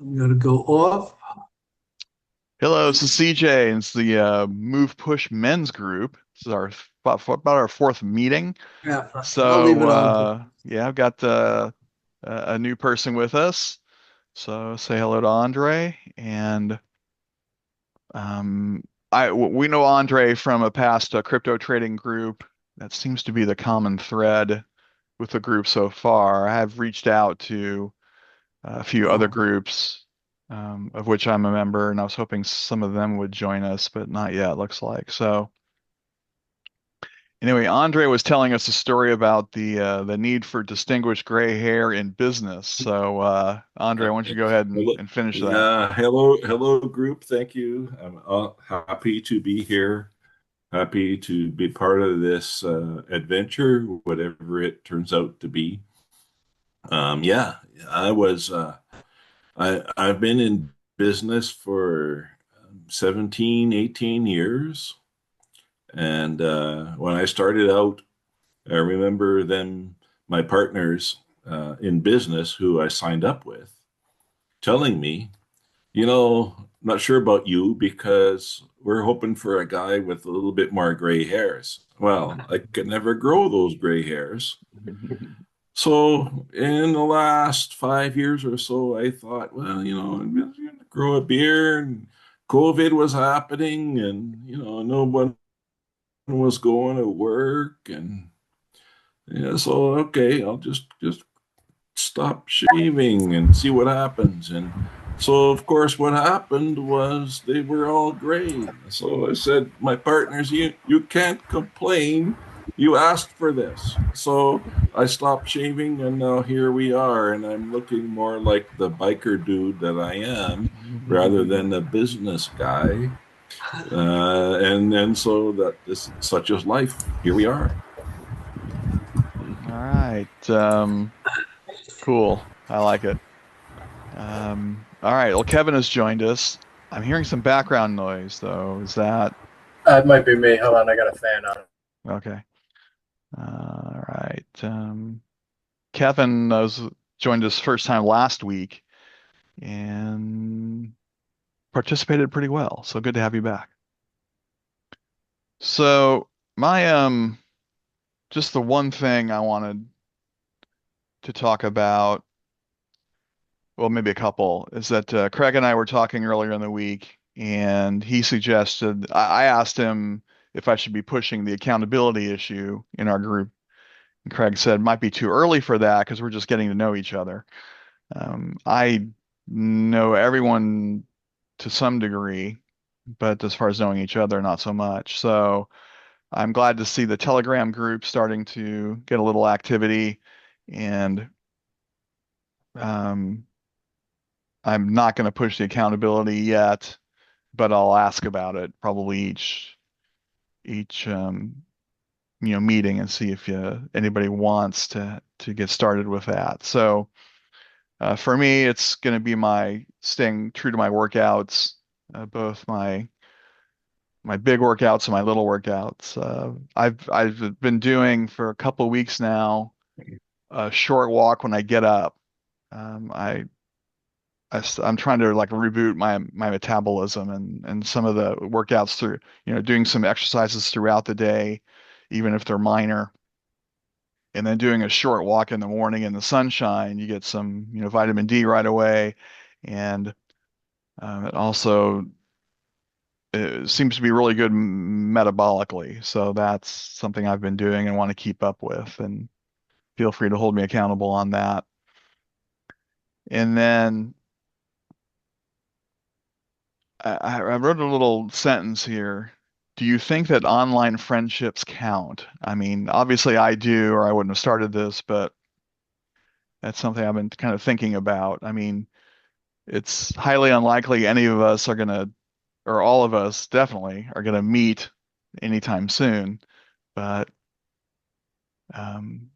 I'm going to go off. Hello, this is CJ, and it's the Move Push Men's Group. This is our about our fourth meeting. Yeah, I'll leave So it on. yeah, I've got a new person with us. So say hello to Andre, and um, we know Andre from a past crypto trading group. That seems to be the common thread with the group so far. I have reached out to a few other Oh, groups, of which I'm a member, and I was hoping some of them would join us, but not yet, looks like. So anyway, Andre was telling us a story about the need for distinguished gray hair in business. So Andre, why don't you go ahead Hello, and finish that? yeah, hello, group. Thank you. I'm happy to be here. Happy to be part of this adventure, whatever it turns out to be. Yeah, I was. I've been in business for 17, 18 years, and when I started out, I remember then my partners in business who I signed up with telling me, not sure about you because we're hoping for a guy with a little bit more gray hairs. Well, I could never grow those gray hairs. So in the last 5 years or so, I thought, well, I'm going to grow a beard. And COVID was happening, and no one was going to work, and yeah, so okay, I'll just stop shaving and see what happens. And so, of course, what happened was they were all gray. So I said, my partners, you can't complain. You asked for this. So I stopped shaving, and now here we are. And I'm looking more like the biker dude that I am rather than the business guy. And so that is such as life. Here we are. All right, cool. I like it. All right, well, Kevin has joined us. I'm hearing some background noise, though. Is that It might be me. Hold on, I got a fan on. okay? All right. Kevin was joined us first time last week and participated pretty well. So good to have you back. So my just the one thing I wanted to talk about, well, maybe a couple, is that Craig and I were talking earlier in the week, and he suggested I asked him if I should be pushing the accountability issue in our group. And Craig said might be too early for that because we're just getting to know each other. I know everyone to some degree, but as far as knowing each other, not so much. So I'm glad to see the Telegram group starting to get a little activity, and um, I'm not going to push the accountability yet, but I'll ask about it probably each meeting and see if anybody wants to get started with that. So for me, it's going to be my staying true to my workouts, both my big workouts and my little workouts. I've been doing for a couple of weeks now a short walk when I get up. Um, I, I'm trying to like reboot my metabolism and some of the workouts through, doing some exercises throughout the day, even if they're minor, and then doing a short walk in the morning in the sunshine. You get some, vitamin D right away, and it also it seems to be really good metabolically. So that's something I've been doing and want to keep up with. And feel free to hold me accountable on that. And then I wrote a little sentence here. Do you think that online friendships count? I mean, obviously I do, or I wouldn't have started this, but that's something I've been kind of thinking about. I mean, it's highly unlikely any of us are going to, or all of us definitely are going to meet anytime soon. But um,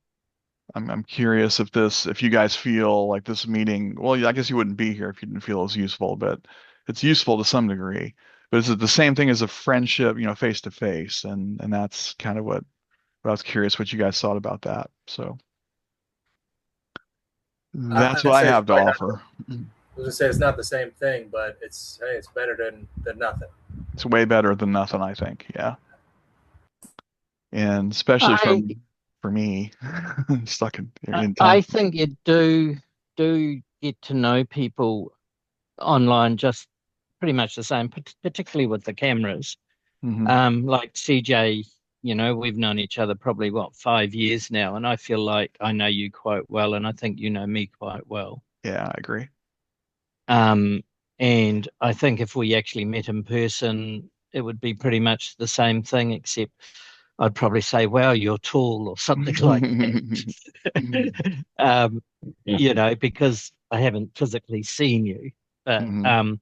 I'm curious if you guys feel like this meeting, well, I guess you wouldn't be here if you didn't feel it was useful, but it's useful to some degree. But is it the same thing as a friendship, face to face? And that's kind of what I was curious what you guys thought about that. So that's what I'd I say it's have to probably not. offer. was gonna say it's not the same thing, but it's better than nothing. It's way better than nothing, I think. Yeah. And especially I for me, stuck in I town. think you do get to know people online just pretty much the same, particularly with the cameras. Hmm. Like CJ, we've known each other probably 5 years now, and I feel like I know you quite well, and I think you know me quite well. Yeah, I agree. Um, and I think if we actually met in person, it would be pretty much the same thing, except I'd probably say, "Wow, you're tall," or something like that. Because I haven't physically seen you. But Hmm.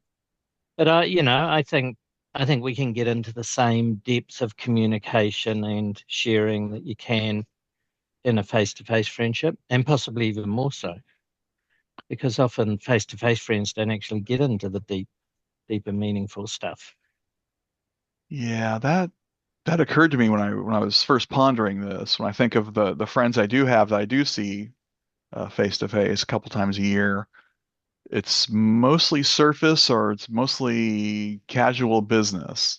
I think we can get into the same depths of communication and sharing that you can in a face-to-face friendship, and possibly even more so, because often face-to-face friends don't actually get into the deep and meaningful stuff. Yeah, that occurred to me when I was first pondering this. When I think of the friends I do have that I do see face to face a couple times a year, it's mostly surface or it's mostly casual business.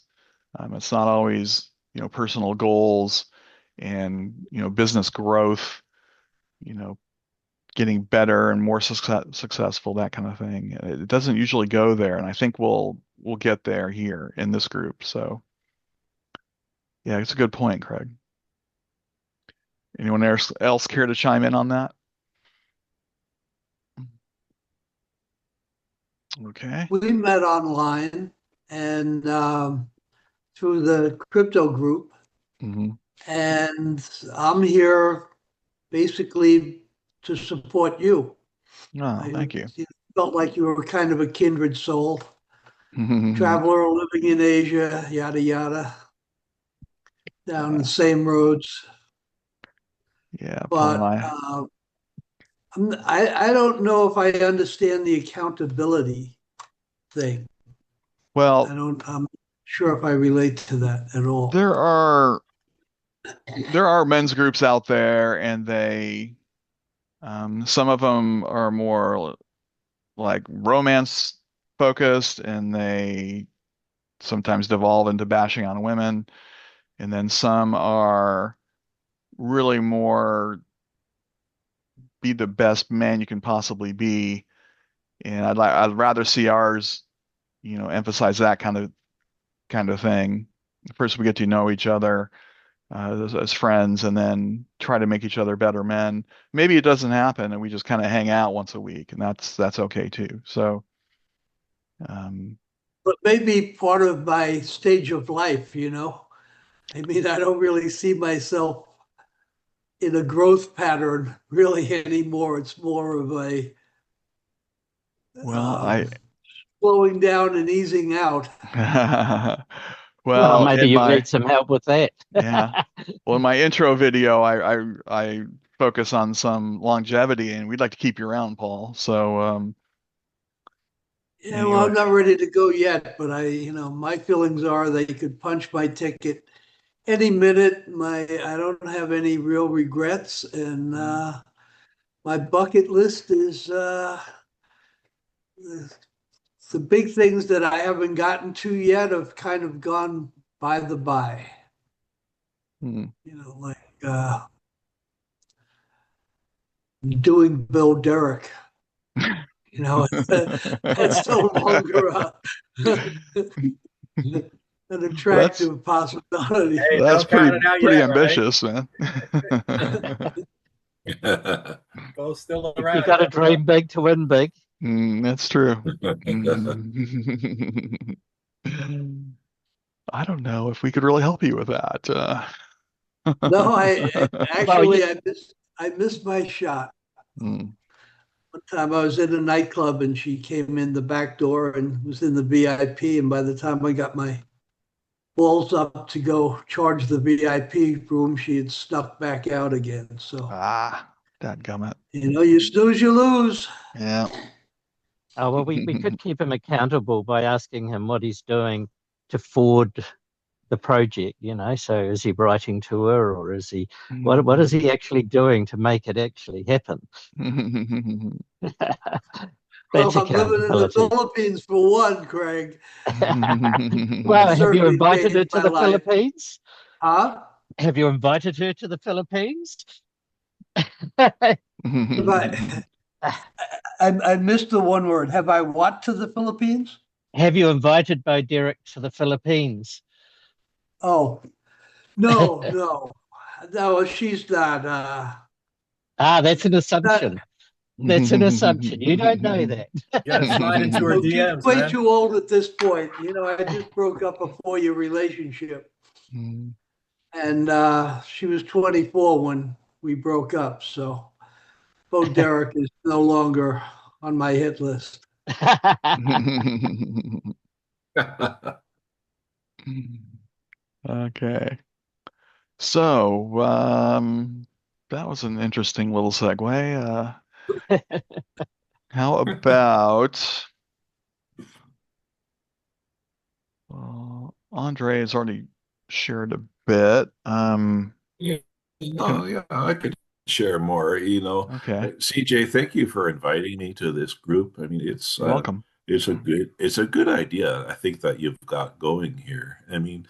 It's not always, personal goals and, business growth, you know, getting better and more successful, that kind of thing. It doesn't usually go there, and I think we'll get there here in this group. So yeah, it's a good point, Craig. Anyone else care to chime in on that? Okay. We met online and through the crypto group, Hmm. and I'm here basically to support you. Oh, I thank you. felt like you were kind of a kindred soul, traveler living in Asia, yada yada, down the same roads. Yeah, Paul and But I. I don't know if I understand the accountability thing. Well, I'm sure if I relate to that at all. there are men's groups out there, and some of them are more like romance focused, and they sometimes devolve into bashing on women, and then some are really more be the best man you can possibly be, and I'd rather see ours, emphasize that kind of thing. First, we get to know each other as friends, and then try to make each other better men. Maybe it doesn't happen, and we just kind of hang out once a week, and that's okay too. So, um, But maybe part of my stage of life, I mean, I don't really see myself in a growth pattern really anymore. It's more of a well, um, slowing down and easing out. Well, well, maybe in you my need some help with that. yeah, well, in my intro video, I focus on some longevity, and we'd like to keep you around, Paul. So, Yeah, well, you I'm not ready to go yet, but my feelings are they could punch my ticket any minute. I don't have any real regrets, and my bucket list is the big things that I haven't gotten to yet have kind of gone by the by. Hmm. Like doing Bill Derrick. It's no longer an Well, that's attractive possibility. Hey, that's don't count it out pretty yet, right? ambitious, man. Both still You around. got to dream big to win big. That's true. I don't know if we could really help you with that. No, I Well, actually I missed my shot. Hmm. One time I was in a nightclub and she came in the back door and was in the VIP. And by the time I got my balls up to go charge the VIP room, she had snuck back out again. So, Dadgummit. you snooze, you lose. Yeah. well, we could keep him accountable by asking him what he's doing to forward the project. So is he writing to her, or is he what is he actually doing to make it actually happen? Well, That's I'm living in the accountability. Philippines for one, Craig. Well, have you Certainly invited her changed to my the life. Philippines? Huh? Have you invited her to the Philippines? But I missed the one word. Have I what to the Philippines? Have you invited Bo Derek to the Philippines? Oh, no. No, she's not. That's an Not, assumption. That's an assumption. You don't know that. You got to slide into her she's DMs, way man. too old at this point. I just broke up a 4-year relationship, and she was 24 when we broke up. So Bo Derek is no longer on my hit list. Okay. So, that was an interesting little segue. How about Andre has already shared a bit. Yeah. Can, Oh, yeah, I could share more. okay, CJ, thank you for inviting me to this group. I mean, you're welcome. it's a good idea. I think that you've got going here. I mean,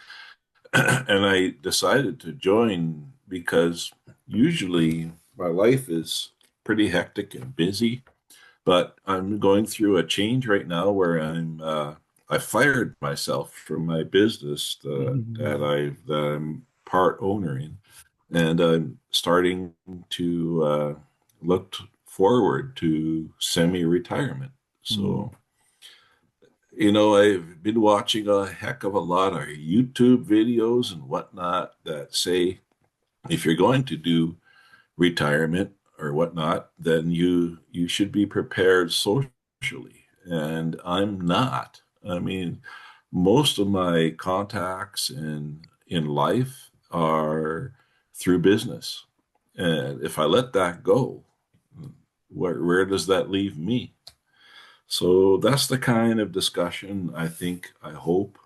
and I decided to join because usually my life is pretty hectic and busy, but I'm going through a change right now where I fired myself from my business that I'm part owner in, and I'm starting to look forward to semi-retirement. So, I've been watching a heck of a lot of YouTube videos and whatnot that say if you're going to do retirement or whatnot, then you should be prepared socially. And I'm not. I mean, most of my contacts in life are through business. And if I let that go, where does that leave me? So that's the kind of discussion I hope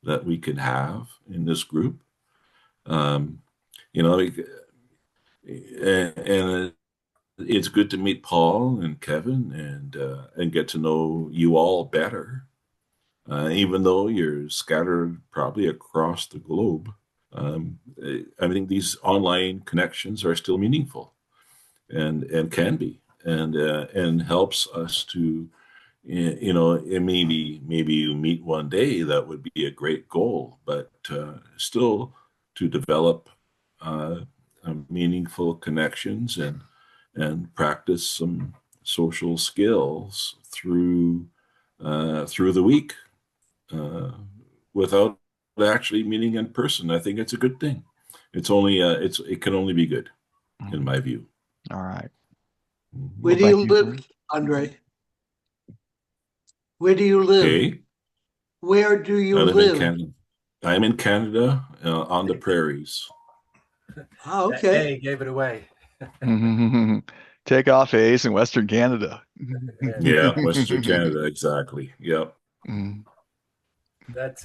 that we can have in this group. Um, you know, and it's good to meet Paul and Kevin and get to know you all better, even though you're scattered probably across the globe. I think these online connections are still meaningful and can be and helps us to and maybe you meet one day that would be a great goal, but still to develop uh, meaningful connections and practice some social skills through the week uh, without actually meeting in person. I think it's a good thing. It can only be good in my view. All right. Where Well, do you thank you. live, Andre? Where do you live? Okay, Where do you I live in live? Canada. I'm in Canada on the prairies. Ah, That okay. A gave it away. Take off A's in Western Canada. Yeah. Yeah, Western Canada, exactly. Yep. That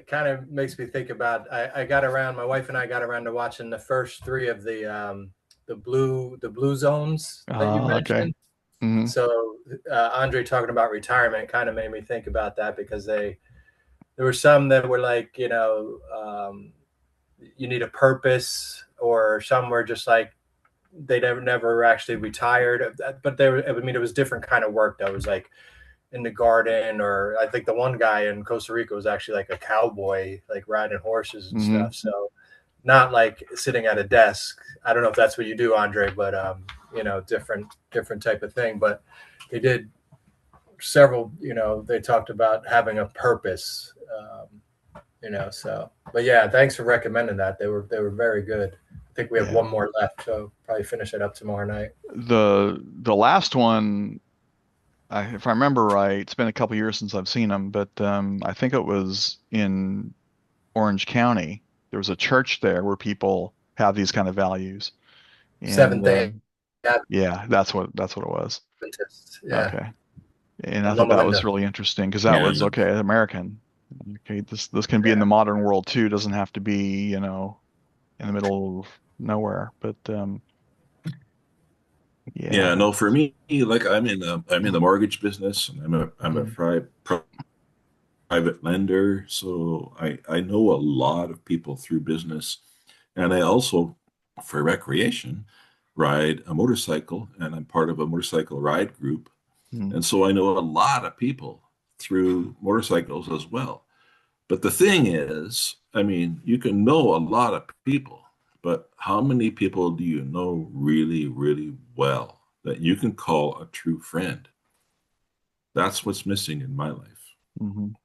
kind of makes me think about. I got around. My wife and I got around to watching the first three of the blue zones that you Okay. mentioned. Mhm. So Andre talking about retirement kind of made me think about that because there were some that were like you need a purpose, or some were just like they never actually retired. But it was different kind of work that was like in the garden, or I think the one guy in Costa Rica was actually like a cowboy, like riding horses and stuff. So not like sitting at a desk. I don't know if that's what you do, Andre, but different type of thing. But they did several. They talked about having a purpose. So. But yeah, thanks for recommending that. They were very good. I think we have Yeah. one more left, so probably finish it up tomorrow night. The last one, if I remember right, it's been a couple years since I've seen them, but I think it was in Orange County. There was a church there where people have these kind of values, and Seventh Day yeah, that's what it was. Adventists. Yeah, Okay, and I in thought Loma that was Linda. really interesting because that Yeah. was okay, American. Okay, this can be in Yeah. the modern world too. It doesn't have to be, in the middle of nowhere. But Yeah, no, for me, like I'm in the mortgage business, and I'm a Mm, private lender, so I know a lot of people through business, and I also, for recreation, ride a motorcycle, and I'm part of a motorcycle ride group, mm, and so I know a lot of people through motorcycles as well. But the thing is, I mean, you can know a lot of people, but how many people do you know really, really well that you can call a true friend? That's what's missing in my life. mhm.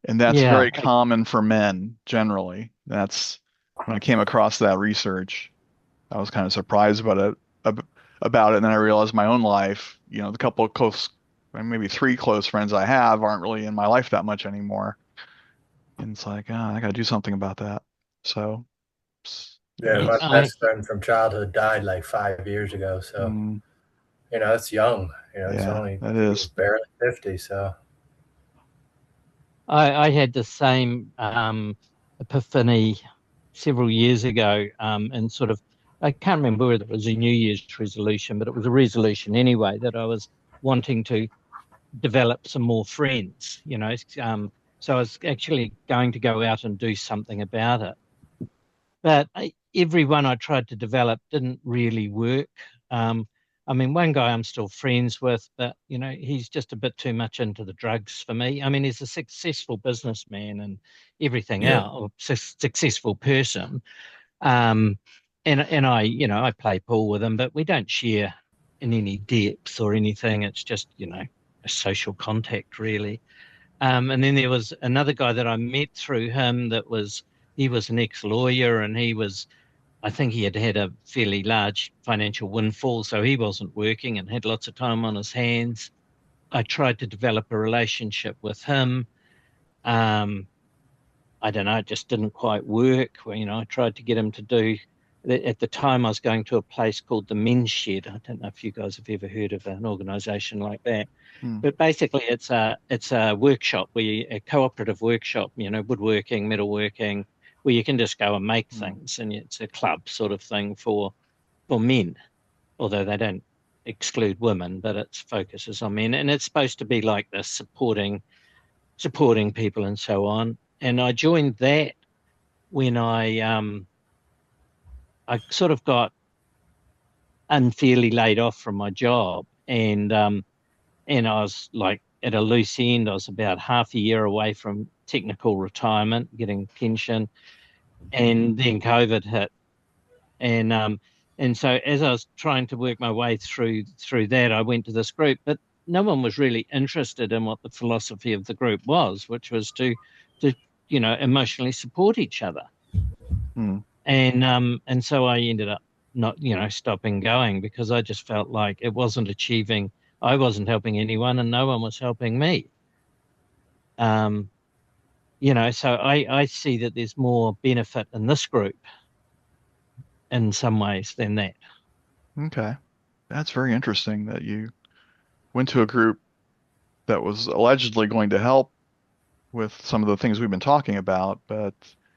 And that's Yeah, very common for men generally. That's when I came across that research, I was kind of surprised about it. And then I realized my own life, the couple of close, maybe three close friends I have aren't really in my life that much anymore. And it's like, I got to do something about that. So, Yeah, yeah, I, my I best friend from childhood died like 5 years ago. So, mm, it's young. He's yeah, only, that I think he was is. barely 50. So, I had the same epiphany several years ago, and sort of I can't remember whether it was a New Year's resolution, but it was a resolution anyway that I was wanting to develop some more friends. So I was actually going to go out and do something about it. But everyone I tried to develop didn't really work. Um, I mean, one guy I'm still friends with, but he's just a bit too much into the drugs for me. I mean, he's a successful businessman and everything Yeah. else, successful person. Um, and I play pool with him, but we don't share in any depth or anything. It's just, a social contact really. And then there was another guy that I met through him he was an ex-lawyer and I think he had had a fairly large financial windfall, so he wasn't working and had lots of time on his hands. I tried to develop a relationship with him. Um, I don't know, it just didn't quite work. Well, I tried to get him to do. At the time, I was going to a place called the Men's Shed. I don't know if you guys have ever heard of an organisation like that, Mm, but basically, it's a workshop a cooperative workshop. Woodworking, metalworking, where you can just go and make mm, things, and it's a club sort of thing for men, although they don't exclude women, but its focuses on men, and it's supposed to be like this, supporting people and so on. And I joined that when I sort of got unfairly laid off from my job, and I was like at a loose end. I was about half a year away from technical retirement, getting pension, and then COVID hit, and um, and so as I was trying to work my way through that, I went to this group, but no one was really interested in what the philosophy of the group was, which was to emotionally support each other. mm, And so I ended up not stopping going because I just felt like I wasn't helping anyone and no one was helping me. Um, so I see that there's more benefit in this group in some ways than that. okay. That's very interesting that you went to a group that was allegedly going to help with some of the things we've been talking about, but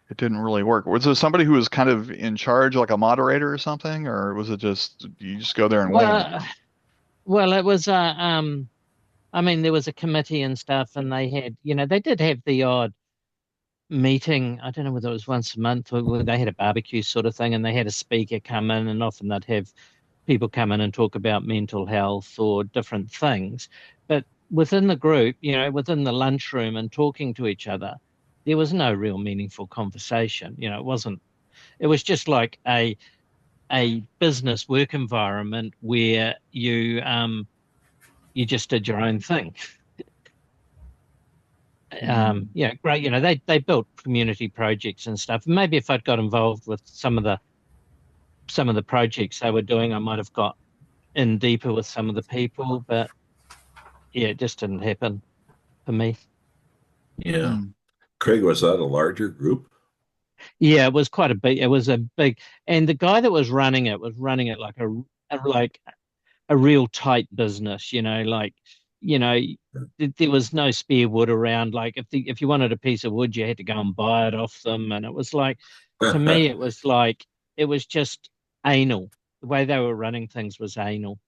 it didn't really work. Was there somebody who was kind of in charge, like a moderator or something, or was it just you just go there and wing it? Well, well, it was I mean, there was a committee and stuff, and they did have the odd meeting. I don't know whether it was once a month or they had a barbecue sort of thing, and they had a speaker come in, and often they'd have people come in and talk about mental health or different things. But within the group, within the lunchroom and talking to each other, there was no real meaningful conversation. It was just like a business work environment where you just did your own thing. Mm, Yeah, great. They built community projects and stuff. Maybe if I'd got involved with some of the projects they were doing, I might have got in deeper with some of the people, but yeah, it just didn't happen for me. Yeah. mm, Craig, was that a larger group? Yeah, it was a big, and the guy that was running it like a real tight business, you know, there was no spare wood around. Like if you wanted a piece of wood, you had to go and buy it off them, and it was like, to me, it was like it was just anal. the way they were running things was anal.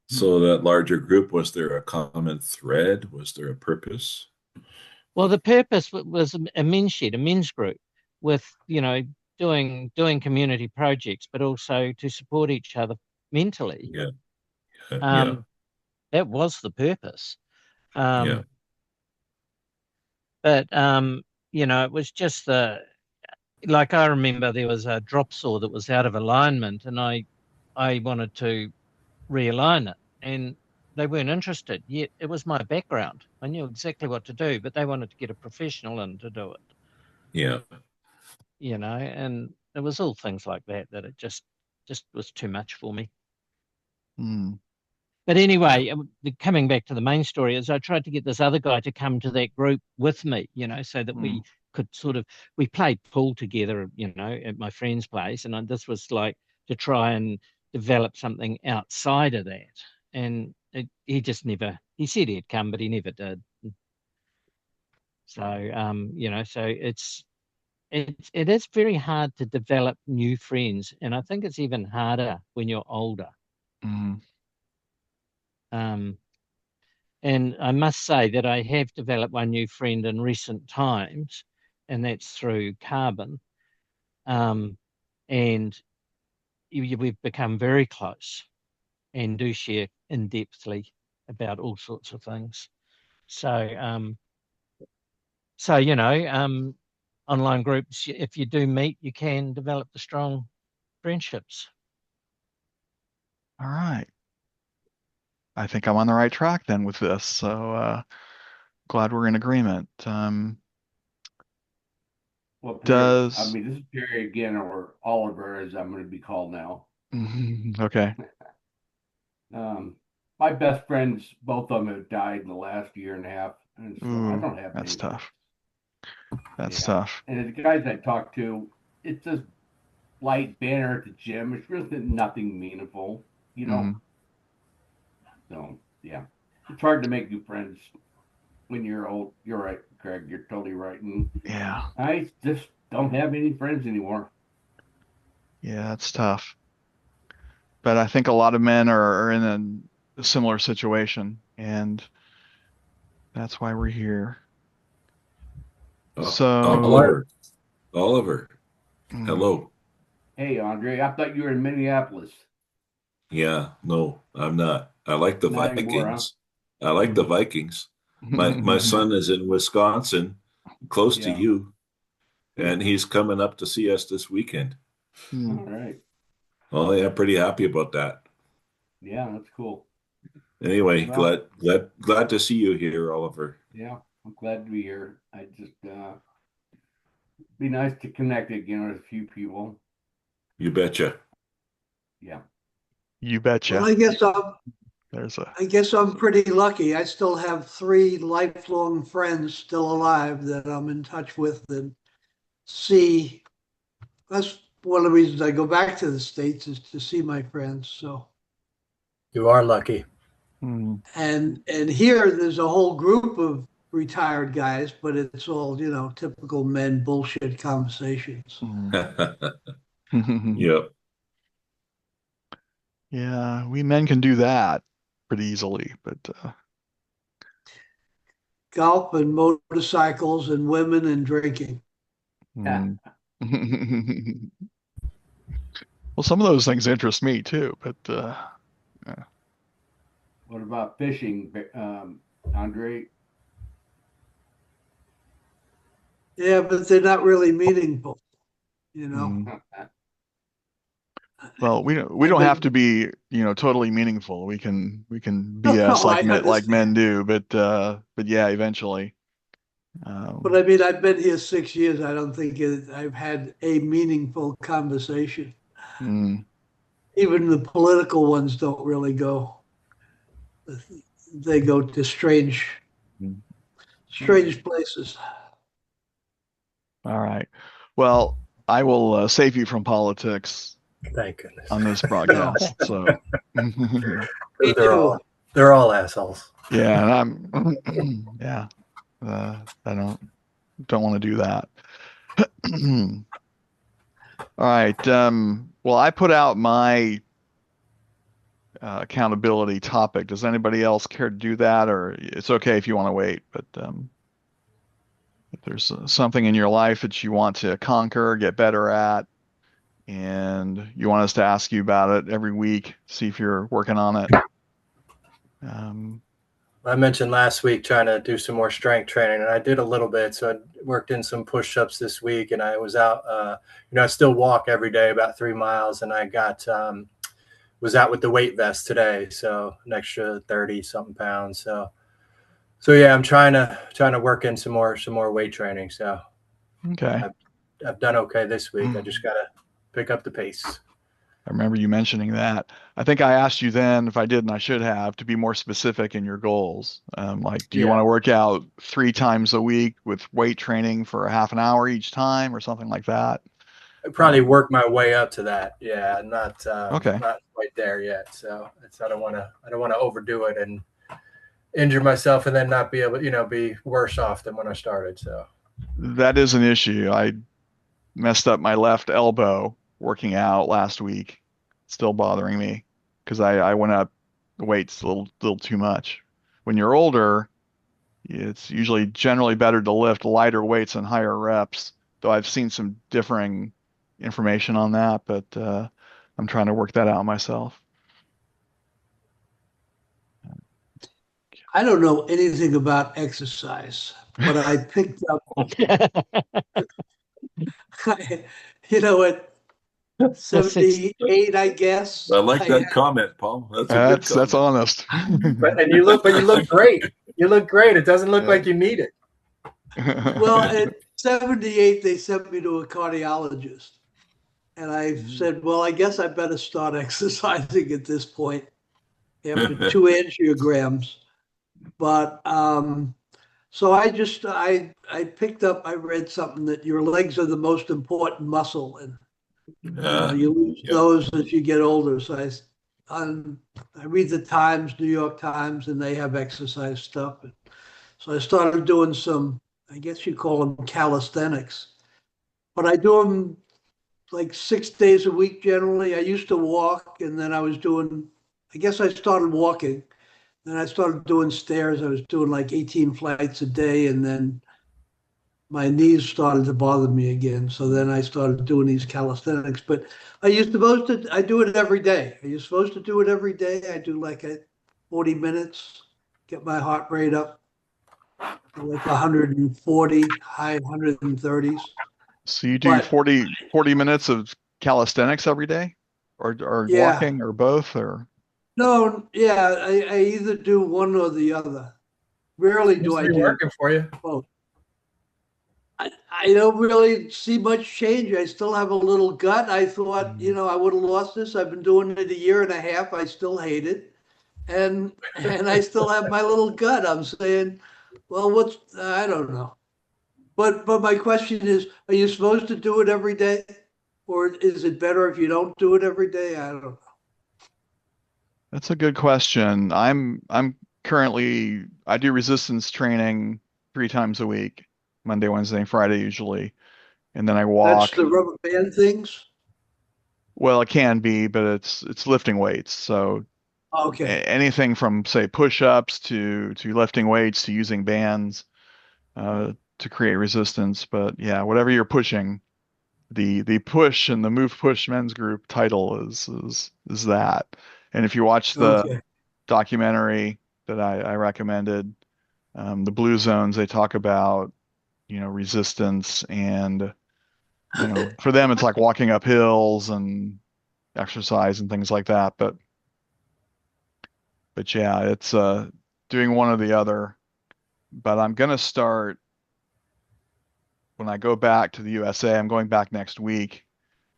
So that larger group, was there a common thread? Was there a purpose? Well, the purpose was a men's shed, a men's group, with doing community projects, but also to support each other mentally. Yeah, yeah, Um, that was the purpose. yeah. But it was just like I remember there was a drop saw that was out of alignment, and I wanted to realign it, and they weren't interested. Yet it was my background. I knew exactly what to do, but they wanted to get a professional in to do it. Yeah. And it was all things like that it just was too much for me. Mm. But anyway, coming back to the main story, is I tried to get this other guy to come to that group with me, so that we could we played pool together, at my friend's place. And this was like to try and develop something outside of that. And he just never, he said he'd come, but he never did. So, so it is very hard to develop new friends. And I think it's even harder when you're older. Mm. And I must say that I have developed one new friend in recent times, and that's through Carbon. And we've become very close and do share in-depthly about all sorts of things. So, online groups, if you do meet, you can develop the strong friendships. All right. I think I'm on the right track then with this. So glad we're in agreement. Well, Does I mean, this is Jerry again, or Oliver, as I'm going to be called now. okay. My best friends, both of them have died in the last year and a half, and so I Ooh, don't have that's any. tough. That's Yeah. tough. And the guys I talk to, it's this light banner at the gym. It's really nothing meaningful, Mhm. So yeah, it's hard to make new friends when you're old. You're right, Craig. You're totally right. And Yeah. I just don't have any friends anymore. Yeah, that's tough. But I think a lot of men are in a similar situation, and that's why we're here. So, Oliver, mm, hello. Hey, Andre, I thought you were in Minneapolis. Yeah, no, I'm not. I like the Not anymore, huh? Vikings. I like the Vikings. My son is in Wisconsin, close to Yeah. you, and he's coming up to see us this weekend. All mm, right. Oh, yeah, pretty happy about that. Yeah, that's cool. Anyway, Well, glad to see you here, Oliver. yeah, I'm glad to be here. I just be nice to connect again with a few people. You betcha. Yeah. You Well, betcha. There's a I guess I'm pretty lucky. I still have 3 lifelong friends still alive that I'm in touch with and see. That's one of the reasons I go back to the States, is to see my friends. So, You are lucky. and here there's a whole group of retired guys, but it's all, typical men bullshit conversations. Yep. Yeah, we men can do that pretty easily, but Golf and motorcycles and women and drinking. mm. Well, some of those things interest me too, but yeah. What about fishing, Andre? Yeah, but they're not really meaningful, Mm. Well, we I've don't have been, to be, totally meaningful. We can no, BS I like men understand. do, but yeah, eventually. But I mean, I've been here 6 years. I don't think I've had a meaningful conversation. Mm, Even the political ones don't really go. They go to mm. strange places. All right. Well, I will save you from politics Thank goodness. on this No, broadcast. So, me They're too. all assholes. yeah, and yeah, I don't want to do that. All right. Well, I put out my accountability topic. Does anybody else care to do that, or it's okay if you want to wait? But if there's something in your life that you want to conquer, get better at, and you want us to ask you about it every week, see if you're working on it. I mentioned last week trying to do some more strength training, and I did a little bit. So I worked in some push-ups this week, and I was out. I still walk every day about 3 miles, and I got was out with the weight vest today, so an extra 30 something pounds. So yeah, I'm trying to work in some more weight training. So okay, I've done okay this week. I just gotta pick up the pace. I remember you mentioning that. I think I asked you then, if I didn't, I should have, to be more specific in your goals. Like, do you want to work out 3 times a week with weight training for a half an hour each time or something like that? I probably work my way up to that. Yeah, not Okay. not quite there yet. So I don't want to overdo it and injure myself and then not be able, be worse off than when I started. So That is an issue. I messed up my left elbow working out last week. Still bothering me because I went up the weights a little too much. When you're older, it's usually generally better to lift lighter weights and higher reps, though I've seen some differing information on that, but I'm trying to work that out myself. I don't know anything about exercise, but I picked up, at 78, I guess. I like that comment, Paul. That's a good That's comment. honest. but you look great. You look great. It doesn't look like you need it. Well, at 78, they sent me to a cardiologist. And I said, well, I guess I better start exercising at this point after 2 angiograms. But so I picked up, I read something that your legs are the most important muscle, and you lose those as you get older. So I read the Times, New York Times, and they have exercise stuff. So I started doing some, I guess you call them calisthenics, but I do them like 6 days a week generally. I used to walk, and then I guess I started walking. Then I started doing stairs. I was doing like 18 flights a day, and then my knees started to bother me again. So then I started doing these calisthenics. But I do it every day. Are you supposed to do it every day? I do like 40 minutes, get my heart rate up to like 140, high 130s. So you do 40 minutes of calisthenics every day, or walking, or both, or? No, yeah, I either do one or the other. Rarely do I do working for you. both. I don't really see much change. I still have a little gut. I thought, I would have lost this. I've been doing it a year and a half. I still hate it. And I still have my little gut. I'm saying, well, I don't know. But my question is, are you supposed to do it every day? Or is it better if you don't do it every day? I don't know. That's a good question. I'm currently, I do resistance training 3 times a week, Monday, Wednesday, and Friday usually. And then I walk. That's the rubber band things? Well, it can be, but it's lifting weights. So Okay. anything from, say, push-ups to lifting weights to using bands to create resistance. But yeah, whatever you're pushing, the push and the move push men's group title is that. And if you watch the documentary that I recommended, the Blue Zones, they talk about, resistance, and for them it's like walking up hills and exercise and things like that. But yeah, it's doing one or the other. But I'm gonna start when I go back to the USA. I'm going back next week,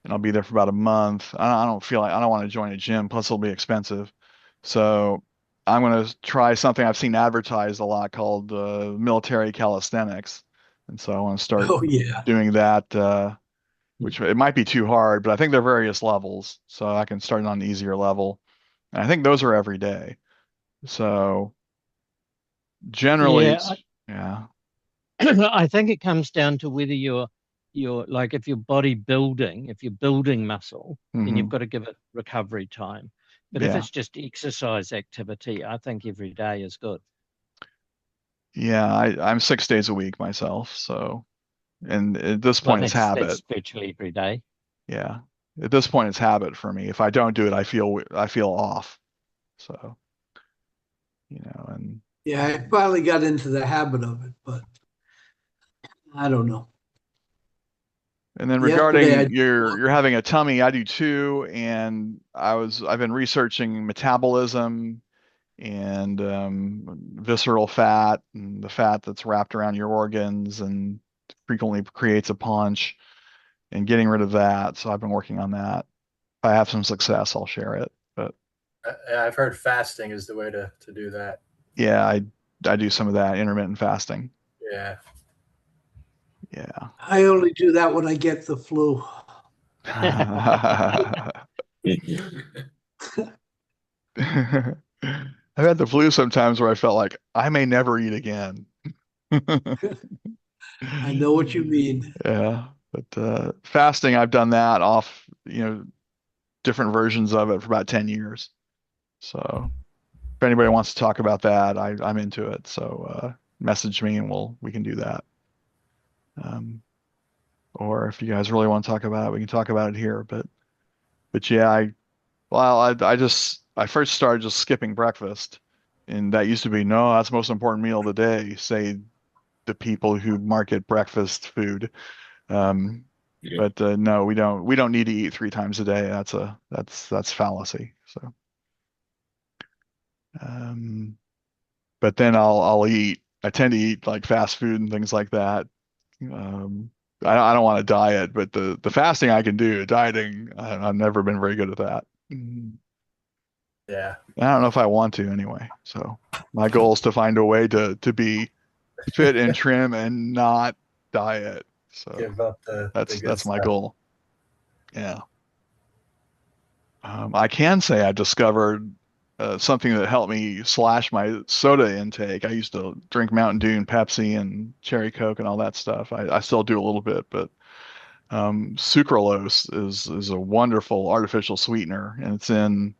and I'll be there for about a month. I don't feel like I don't want to join a gym, plus it'll be expensive. So I'm going to try something I've seen advertised a lot called military calisthenics. And so I want to start doing that, which it might be too hard, but I think there are various levels. So I can start on an easier level. And I think those are every day. So generally, yeah. I think it comes down to whether you're like, if you're bodybuilding, if you're building muscle, then you've got to give it recovery time. But if Yeah. it's just exercise activity, I think every day is good. Yeah, I'm 6 days a week myself, so, and at this Well, point it's that's habit. virtually every day. Yeah. At this point it's habit for me. If I don't do it, I feel off. So, and Yeah, I finally got into the habit of it, but I don't know. and then Yesterday, regarding you're having a tummy, I do too, and I've been researching metabolism and visceral fat and the fat that's wrapped around your organs and frequently creates a paunch and getting rid of that. So I've been working on that. If I have some success, I'll share it. But I've heard fasting is the way to do that. yeah, I do some of that intermittent fasting. Yeah. Yeah. I only do that when I get the flu. I've had the flu sometimes where I felt like I may never eat again. I know what you mean. Yeah, but fasting, I've done that off, different versions of it for about 10 years. So if anybody wants to talk about that, I'm into it. So message me and we can do that. Or if you guys really want to talk about it, we can talk about it here. But yeah, I first started just skipping breakfast, and that used to be, no, that's the most important meal of the day, say the people who market breakfast food. Yeah. But no, we don't need to eat 3 times a day. That's fallacy. So but then I'll eat. I tend to eat like fast food and things like that. Um, I don't want to diet, but the fasting I can do. Dieting, I've never been very good at that. Yeah. I don't know if I want to anyway. So my goal is to find a way to be fit and trim and not diet. So Give up the good that's my stuff. goal. Yeah. I can say I discovered something that helped me slash my soda intake. I used to drink Mountain Dew and Pepsi and Cherry Coke and all that stuff. I still do a little bit, but sucralose is a wonderful artificial sweetener, and it's in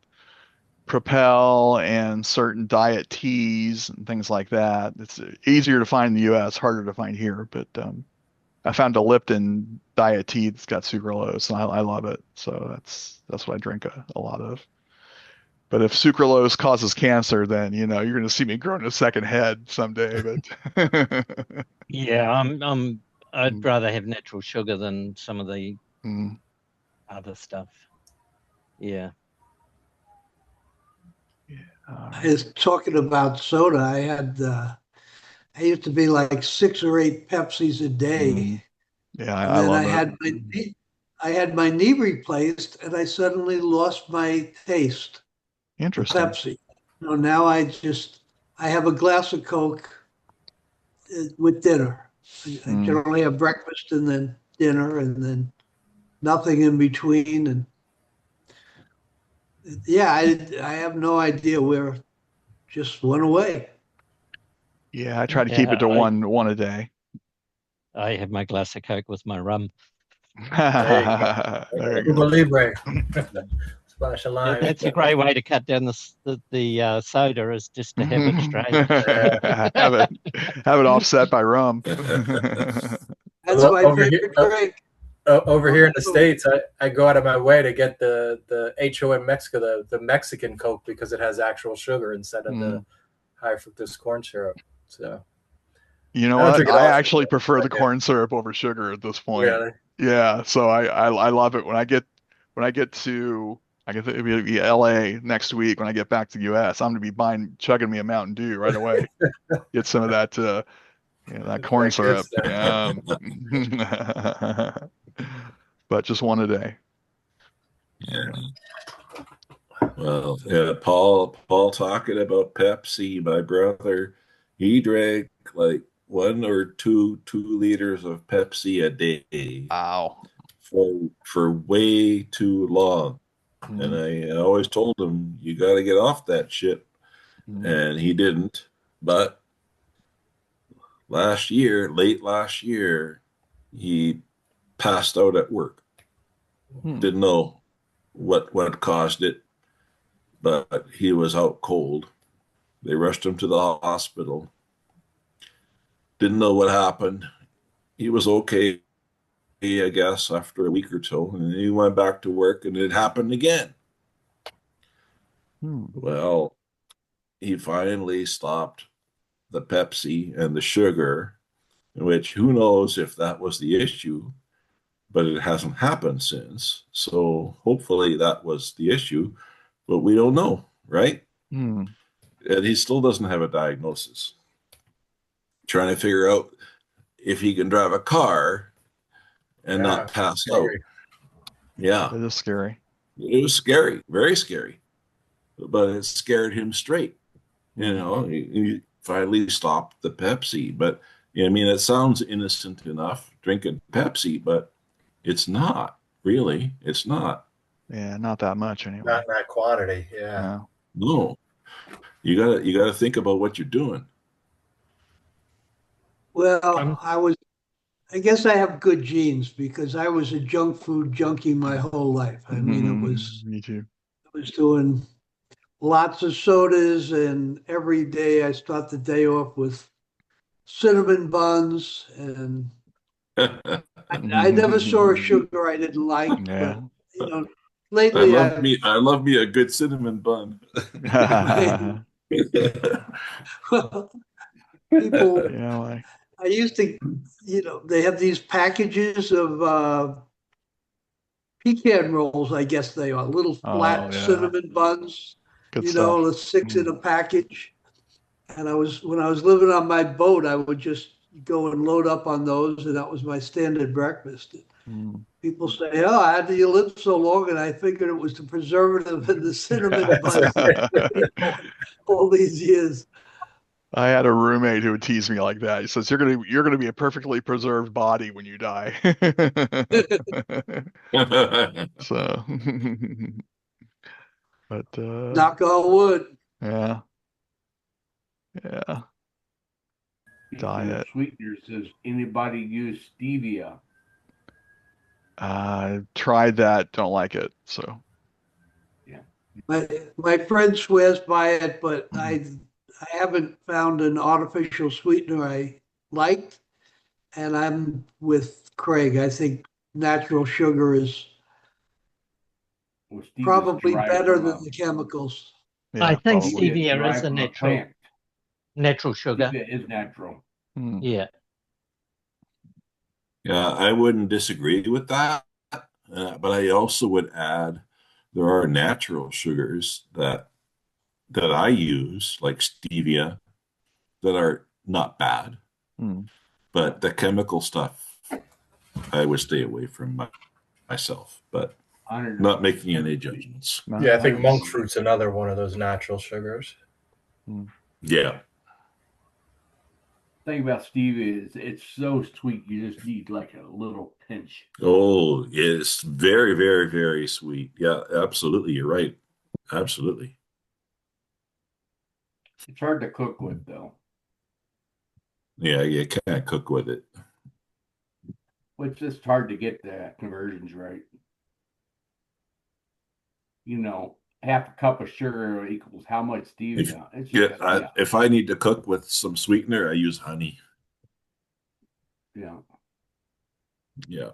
Propel and certain diet teas and things like that. It's easier to find in the U.S., harder to find here, but I found a Lipton diet tea that's got sucralose, and I love it. So that's what I drink a lot of. But if sucralose causes cancer, then you're going to see me growing a second head someday. But Yeah, I'd rather have natural sugar than some of the Mm. other stuff. Yeah. I was talking about soda. I used to be like 6 or 8 Pepsis a day, Yeah, and I then love it. I had my knee replaced, and I suddenly lost my taste for Interesting. Pepsi. So now I have a glass of Coke with dinner. I Mm. generally have breakfast and then dinner, and then nothing in between. And yeah, I have no idea where it just went away. Yeah, I try to keep it Yeah, to one a day. I have my glass of Coke with my rum. There you go. There you Cuba go. Libre. Splash a Yeah, lime. that's a great way to cut down the soda, is just to have it straight. Have it offset by rum. That's my Over here, favorite drink. over here in the States, I go out of my way to get the HOM Mexico, the Mexican Coke, because it has actual sugar instead of the high fructose corn syrup. So You know I don't what? drink it I often, actually prefer the but corn syrup over sugar at this point. really. Yeah, so I love it when I get to it'll be LA next week. When I get back to the US, I'm gonna be chugging me a Mountain Dew right away. Get some of that that corn That good syrup. stuff. Yeah. But just one a day. Yeah. Well, yeah, Paul talking about Pepsi, my brother, he drank like 1 or 2 liters of Pepsi a day Wow. for way too long. And Mm. I always told him, you got to get off that shit. Mm. And he didn't. But late last year, he passed out at work. Hmm. Didn't know what caused it. but he was out cold. They rushed him to the hospital. Didn't know what happened. He was okay, I guess, after a week or two, and he went back to work, and it happened again. Well, he finally stopped the Pepsi and the sugar, which who knows if that was the issue, but it hasn't happened since. So hopefully that was the issue, but we don't know, right? Hmm. And he still doesn't have a diagnosis. Trying to figure out if he can drive a car and Yeah, not pass out. scary. Yeah, That is scary. it was scary, very scary, but it scared him straight. You know, he finally stopped the Pepsi. But I mean, it sounds innocent enough drinking Pepsi, but it's not really. It's not. Yeah, not that much anyway. Not in that quantity. Yeah. No. No, you gotta think about what you're doing. Well, I guess I have good genes because I was a junk food junkie my whole life. I mean, Me too. I was doing lots of sodas, and every day I start the day off with cinnamon buns. And I never saw a sugar I didn't like, Yeah. but you know, I lately love me a good cinnamon bun. people, Yeah, like, I used to, they have these packages of pecan rolls, I guess they are, little oh flat yeah. cinnamon buns, Good stuff. the six in a package. And when I was living on my boat, I would just go and load up on those, and that was my standard breakfast. Mm. People say, "Oh, how do you live so long?" And I figured it was the preservative and the cinnamon buns all these years. I had a roommate who would tease me like that. He says, "You're gonna be a perfectly preserved body when you die." So, but Knock on wood. yeah, yeah, Speaking of diet. sweeteners, does anybody use stevia? I tried that. Don't like it. So, My friend swears by it, but I haven't found an artificial sweetener I liked, and I'm with Craig. I think natural sugar is Well, stevia's probably derived better from than a the chemicals. I yeah, think probably. stevia is stevia is derived a from a natural plant. sugar. Stevia is natural. Mm. Yeah. Yeah, I wouldn't disagree with that, but I also would add there are natural sugars that I use, like stevia, that are not bad, Mm. but the chemical stuff I would stay away from myself, but I don't not know. making any judgments. No. Yeah, I think monk fruit's another one of those natural sugars. Mm. Yeah. Thing about stevia is it's so sweet you just need like a little pinch. Oh, it's very, very, very sweet. Yeah, absolutely. You're right. Absolutely. It's hard to cook with though. Yeah, you can't cook with it. Well, it's just hard to get the conversions right. You know, half a cup of sugar equals how much stevia? It's just, If I need to cook with some sweetener, I use honey. yeah. Yeah.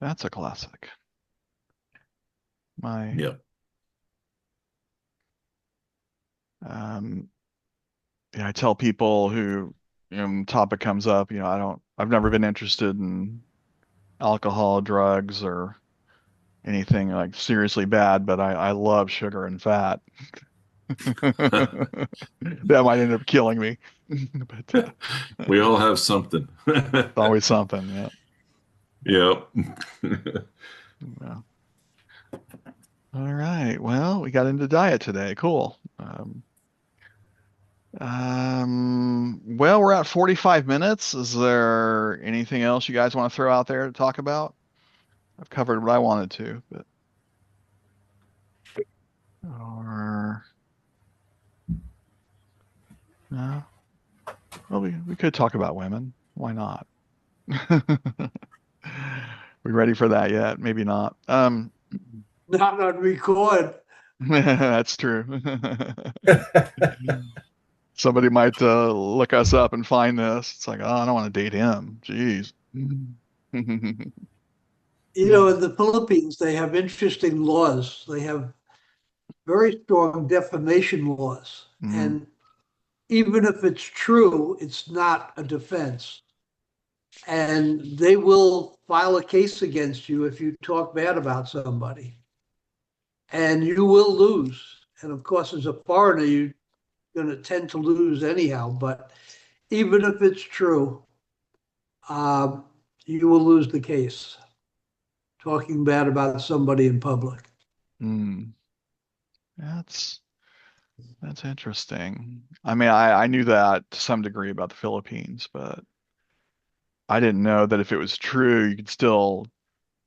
That's a classic. My Yeah. yeah, I tell people who, topic comes up, I've never been interested in alcohol, drugs, or anything like seriously bad, but I love sugar and fat. That might end up killing me, but We all have something. always something. Yeah. Yeah. Yeah. All right. Well, we got into diet today. Cool. Well, we're at 45 minutes. Is there anything else you guys want to throw out there to talk about? I've covered what I wanted to, but or no. Well, we could talk about women. Why not? We ready for that yet? Maybe not. Not on record. That's true. Somebody might look us up and find this. It's like, oh, I don't want to date him. Jeez. You know, in the Philippines, they have interesting laws. They have very strong defamation laws. Mhm. And even if it's true, it's not a defense. And they will file a case against you if you talk bad about somebody. And you will lose. And of course, as a foreigner, you're going to tend to lose anyhow. But even if it's true, um, you will lose the case talking bad about somebody in public. Mm. That's that's interesting. I mean, I knew that to some degree about the Philippines, but I didn't know that if it was true, you could still,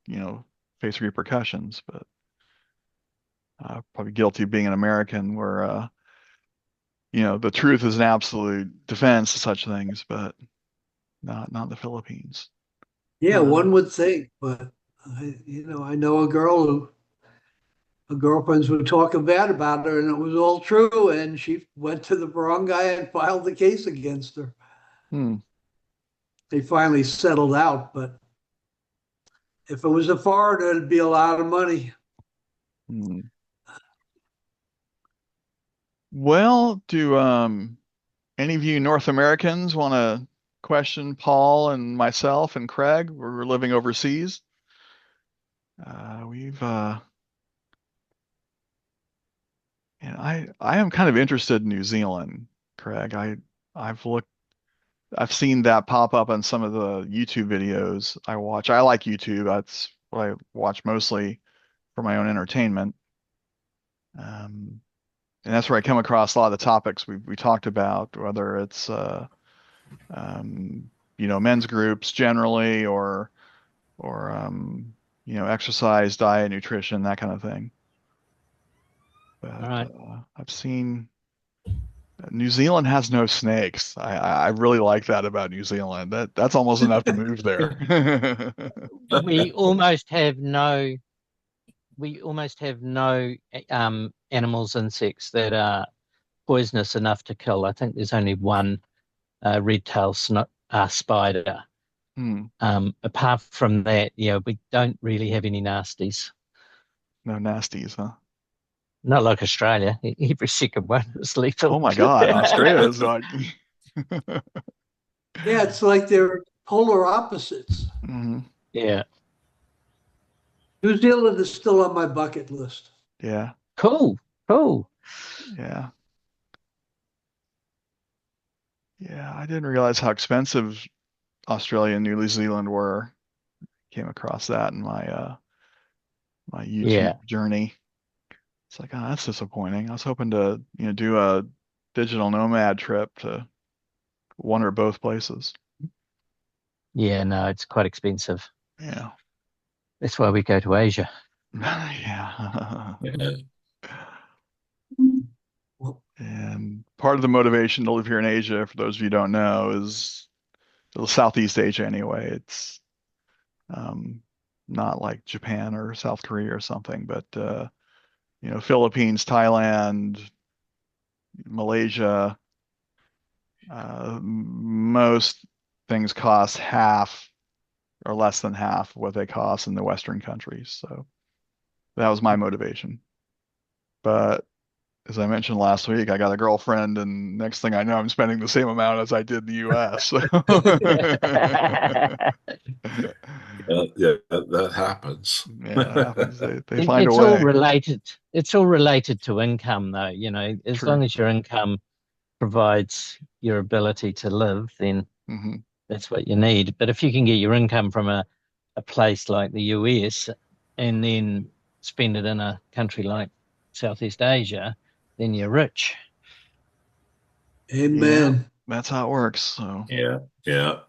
you know, face repercussions. But probably guilty of being an American, where you know, the truth is an absolute defense to such things, but not in the Philippines. Yeah, Uh, one would think, but I know a girl who her girlfriends were talking bad about her, and it was all true, and she went to the wrong guy and filed the case against her. hmm, They finally settled out, but if it was a foreigner, it'd be a lot of money. hmm. Well, do any of you North Americans want to question Paul and myself and Craig? We're living overseas. We've and I am kind of interested in New Zealand, Craig. I've looked I've seen that pop up on some of the YouTube videos I watch. I like YouTube. That's what I watch mostly for my own entertainment. Um, and that's where I come across a lot of the topics we talked about, whether it's um, you know, men's groups generally, or you know, exercise, diet, nutrition, that kind of thing. All But right. I've seen New Zealand has no snakes. I really like that about New Zealand. That's almost enough to move there. We almost have no animals, insects that are poisonous enough to kill. I think there's only one red-tailed spider. Hmm, Apart from that, yeah, we don't really have any nasties. no nasties, huh? Not like Australia. Every second one is lethal. Oh my God, Australia is like. Yeah, it's like they're polar opposites. Mhm. Yeah. New Zealand is still on my bucket list. Yeah, Cool. Cool. yeah, yeah. I didn't realize how expensive Australia and New Zealand were. Came across that in my YouTube Yeah. journey. It's like, oh, that's disappointing. I was hoping to, you know, do a digital nomad trip to one or both places. Yeah, no, it's quite expensive. Yeah. That's why we go to Asia. Yeah. Yeah. Well, And part of the motivation to live here in Asia, for those of you who don't know, is Southeast Asia anyway. It's um, not like Japan or South Korea or something, but you know, Philippines, Thailand, Malaysia, most things cost half or less than half of what they cost in the Western countries. So that was my motivation. But as I mentioned last week, I got a girlfriend, and next thing I know, I'm spending the same amount as I did in the US. So Yeah, that happens. yeah, it happens. They It, find a it's all way. related. It's all related to income, though. You know, as True. long as your income provides your ability to live, then Hmm. that's what you need. But if you can get your income from a place like the US and then spend it in a country like Southeast Asia, then you're rich. Yeah, amen. that's how it works. So, Yeah, yeah,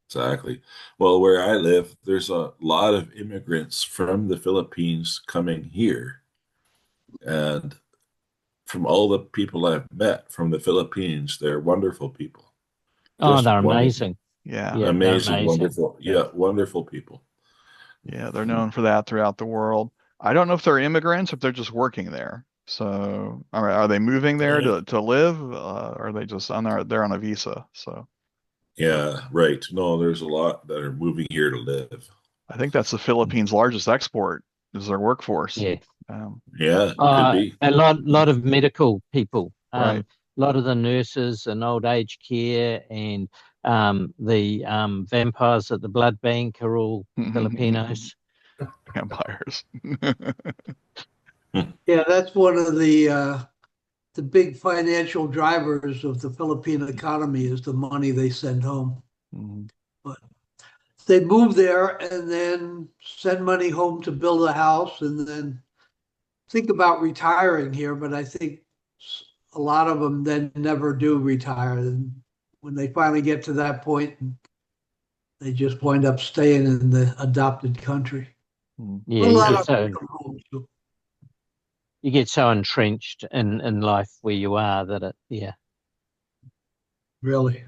exactly. Well, where I live, there's a lot of immigrants from the Philippines coming here. And from all the people I've met from the Philippines, they're wonderful people. Oh, Just they're wonderful. amazing. yeah, Yeah, they're Amazing, amazing. wonderful. Yeah, wonderful people. yeah, they're known for that throughout the world. I don't know if they're immigrants, if they're just working there. So are they moving there to live? Or are they just they're on a visa? So Yeah, right. No, there's a lot that are moving here to live. I think that's the Philippines' largest export is their workforce. Yeah. Yeah, could be. A lot of medical people. Right. A lot of the nurses and old age care and the vampires at the blood bank are all Filipinos. Vampires. Yeah, that's one of the big financial drivers of the Philippine economy is the money they send home. Mhm. But they move there and then send money home to build a house and then think about retiring here. But I think a lot of them then never do retire. And when they finally get to that point, they just wind up staying in the adopted country. Yeah, A you lot get of so them come home too. you get so entrenched in life where you are that Really.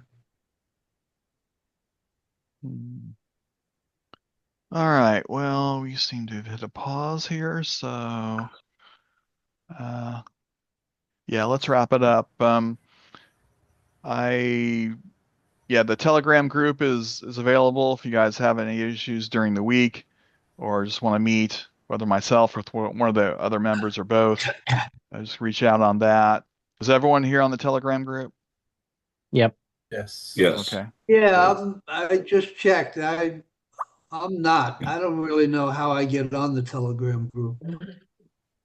All right. Well, we seem to have hit a pause here, so yeah, let's wrap it up. I yeah, the Telegram group is available if you guys have any issues during the week or just want to meet, whether myself or one of the other members or both. Just reach out on that. Is everyone here on the Telegram group? Yep. Yes. Yes. Okay. Yeah, I just checked. I'm not. I don't really know how I get on the Telegram group.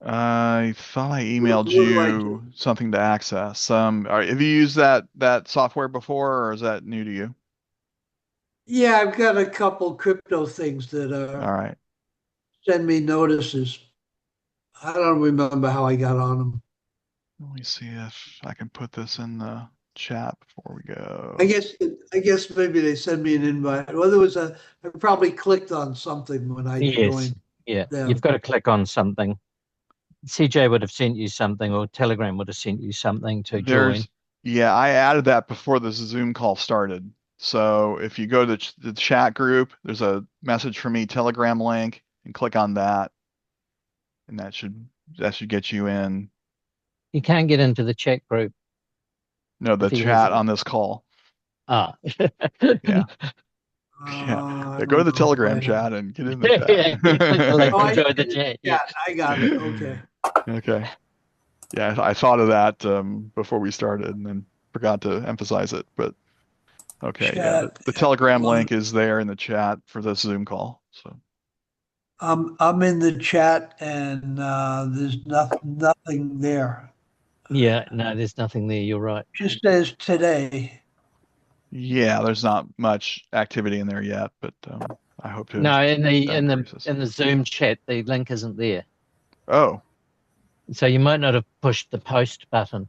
I thought I What emailed do I do? you something to access. Have you used that software before, or is that new to you? Yeah, I've got a couple crypto things that All right. send me notices. I don't remember how I got on them. Let me see if I can put this in the chat before we go. I guess maybe they send me an invite. Well, I probably clicked on something when I Yes. joined Yeah. them. You've got to click on something. CJ would have sent you something, or Telegram would have sent you something to join. Yeah, I added that before this Zoom call started. So if you go to the chat group, there's a message from me, Telegram link, and click on that, and that should get you in. You can't get into the chat group No, the if he chat hasn't. on this call. Ah. Yeah. Yeah. I Yeah, go to don't the know if Telegram I have. chat and get in the Yeah, you click the link Oh, to I join see the the chat. Yeah. chat. I got it. Okay. Okay. Yeah, I thought of that before we started and then forgot to emphasize it. But okay, yeah, Chat. the Telegram link is there in the chat for this Zoom call. So I'm in the chat and there's nothing there. Yeah, no, there's nothing there. You're right. Just says today. yeah, there's not much activity in there yet, but I hope to No, that increases. in the Zoom chat, the link isn't there. Oh, So you might not have pushed the post button.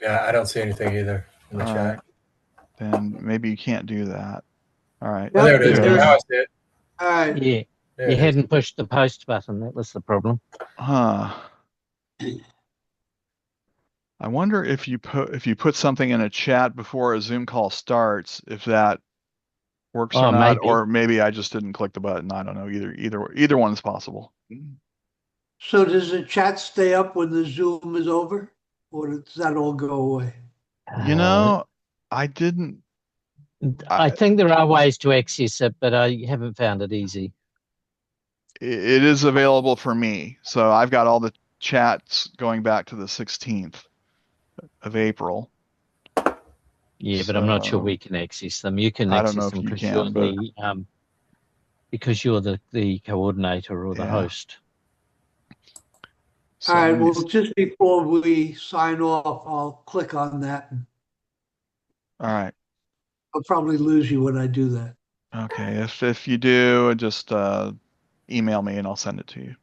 Yeah, I don't see anything either in the all chat. right. Then maybe you can't do that. All right. Oh, there it is. There it Now I is. see it. All right. Yeah. There You it is. hadn't pushed the post button. That was the problem. Huh. I wonder if you put something in a chat before a Zoom call starts, if that works or Oh, not, maybe. or maybe I just didn't click the button. I don't know. Either one is possible. So does the chat stay up when the Zoom is over, or does that all go away? You know, I didn't. I think there are ways to access it, but I haven't found it easy. It is available for me, so I've got all the chats going back to the 16th of April. Yeah, but I'm not sure So we can access them. You can I don't know access if them you can, but because you're the coordinator or the yeah. host. So All right. let me. Well, just before we sign off, I'll click on that. All right. I'll probably lose you when I do that. Okay. If you do, just email me and I'll send it to you.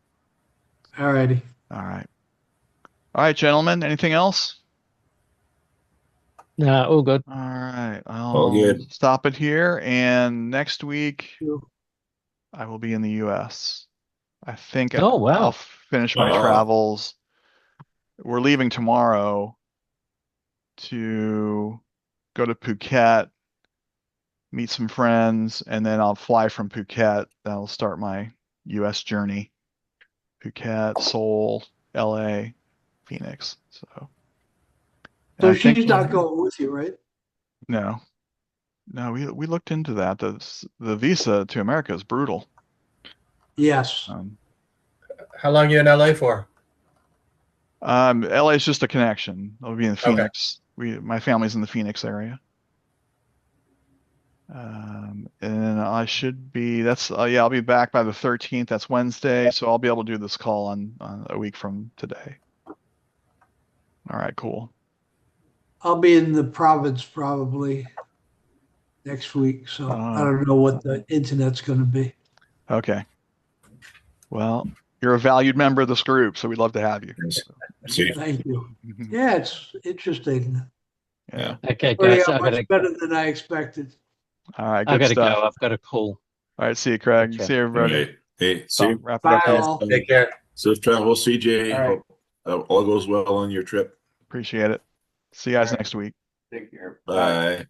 All righty. All right. All right, gentlemen. Anything else? No, all good. All right. All I'll good. stop it here. And next week, I will be in the US. I think Oh, wow. I'll finish my Wow. travels. We're leaving tomorrow to go to Phuket meet some friends, and then I'll fly from Phuket. That'll start my U.S. journey. Phuket, Seoul, LA, Phoenix. So So I think she's not going with you, right? no, we looked into that. The visa to America is brutal. Yes. How long you in LA for? LA is just a connection. I'll be in Okay. Phoenix. My family's in the Phoenix area. And I should be, I'll be back by the 13th. That's Wednesday. So I'll be able to do this call on a week from today. All right, cool. I'll be in the province probably next week. So I don't know what the internet's going to be. Okay. Well, you're a valued member of this group, so we'd love to have you. See, Thank you. Yeah, it's interesting. Yeah. Okay, Turning guys, out much better than I expected. All right, I good gotta stuff. go. I've got a call. All right, see you, Craig. Gotcha. See you, everybody. okay. Hey, So, see. wrap it Bye up here. all. Take care. Safe travel, CJ. All right. Hope all goes well on your trip. Appreciate it. See you guys All right. next week. Take care. Bye.